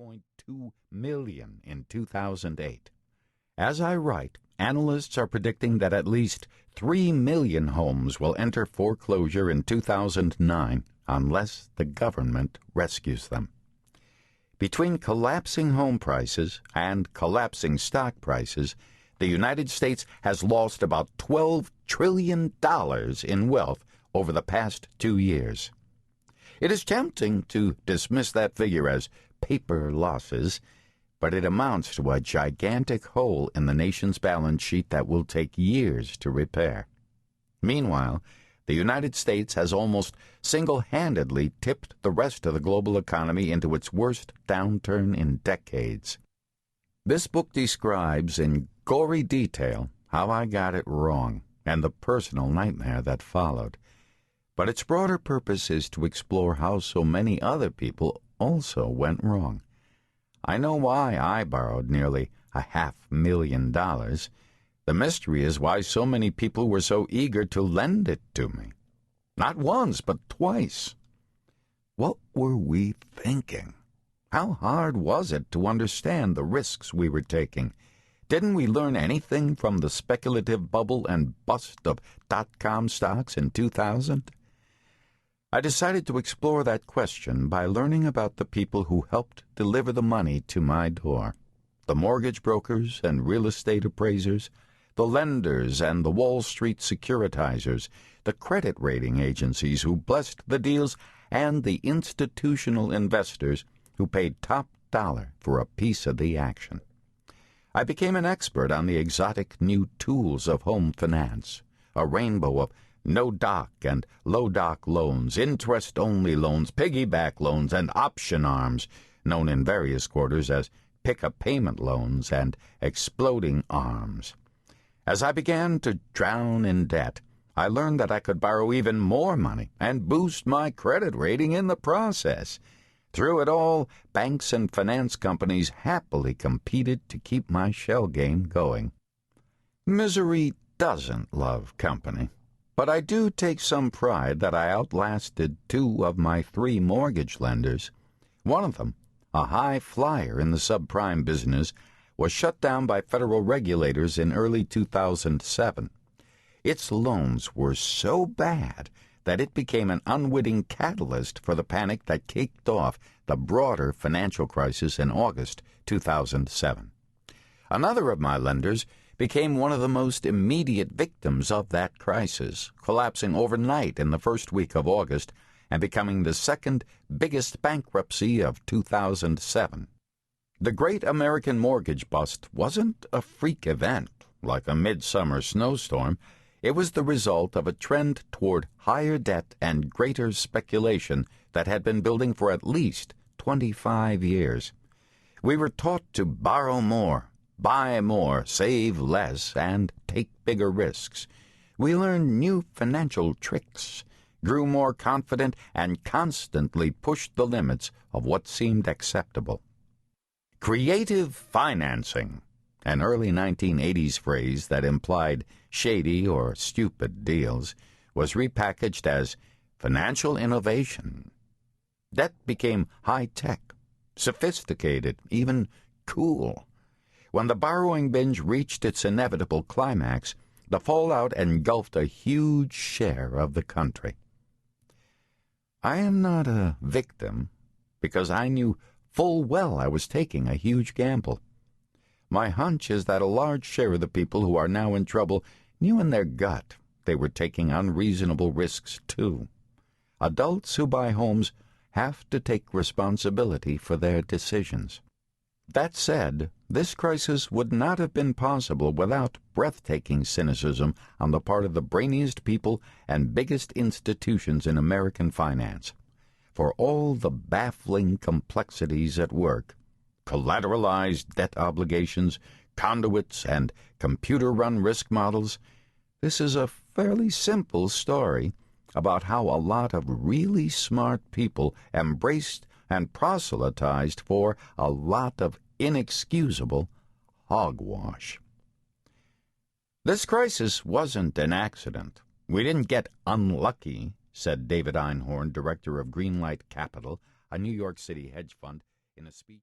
1.2 million in 2008. As I write, analysts are predicting that at least 3 million homes will enter foreclosure in 2009 unless the government rescues them. Between collapsing home prices and collapsing stock prices, the United States has lost about $12 trillion in wealth over the past 2 years. It is tempting to dismiss that figure as paper losses, but it amounts to a gigantic hole in the nation's balance sheet that will take years to repair. Meanwhile, the United States has almost single-handedly tipped the rest of the global economy into its worst downturn in decades. This book describes in gory detail how I got it wrong and the personal nightmare that followed. But its broader purpose is to explore how so many other people also went wrong. I know why I borrowed nearly $500,000. The mystery is why so many people were so eager to lend it to me. Not once, but twice. What were we thinking? How hard was it to understand the risks we were taking? Didn't we learn anything from the speculative bubble and bust of dot-com stocks in 2000? I decided to explore that question by learning about the people who helped deliver the money to my door. The mortgage brokers and real estate appraisers, the lenders and the Wall Street securitizers, the credit rating agencies who blessed the deals, and the institutional investors who paid top dollar for a piece of the action. I became an expert on the exotic new tools of home finance, a rainbow of no-doc and low-doc loans, interest-only loans, piggyback loans, and option arms, known in various quarters as pick-a-payment loans and exploding arms. As I began to drown in debt, I learned that I could borrow even more money and boost my credit rating in the process. Through it all, banks and finance companies happily competed to keep my shell game going. Misery doesn't love company, but I do take some pride that I outlasted 2 of my 3 mortgage lenders. One of them, a high flyer in the subprime business, was shut down by federal regulators in early 2007. Its loans were so bad that it became an unwitting catalyst for the panic that kicked off the broader financial crisis in August 2007. Another of my lenders became one of the most immediate victims of that crisis, collapsing overnight in the first week of August and becoming the second biggest bankruptcy of 2007. The Great American Mortgage Bust wasn't a freak event like a midsummer snowstorm. It was the result of a trend toward higher debt and greater speculation that had been building for at least 25 years. We were taught to borrow more, buy more, save less, and take bigger risks. We learned new financial tricks, grew more confident, and constantly pushed the limits of what seemed acceptable. Creative financing, an early 1980s phrase that implied shady or stupid deals, was repackaged as financial innovation. Debt became high-tech, sophisticated, even cool. When the borrowing binge reached its inevitable climax, the fallout engulfed a huge share of the country. I am not a victim because I knew full well I was taking a huge gamble. My hunch is that a large share of the people who are now in trouble knew in their gut they were taking unreasonable risks too. Adults who buy homes have to take responsibility for their decisions. That said, this crisis would not have been possible without breathtaking cynicism on the part of the brainiest people and biggest institutions in American finance. For all the baffling complexities at work, collateralized debt obligations, conduits, and computer-run risk models, this is a fairly simple story about how a lot of really smart people embraced and proselytized for a lot of inexcusable hogwash. This crisis wasn't an accident. We didn't get unlucky, said David Einhorn, director of Greenlight Capital, a New York City hedge fund, in a speech.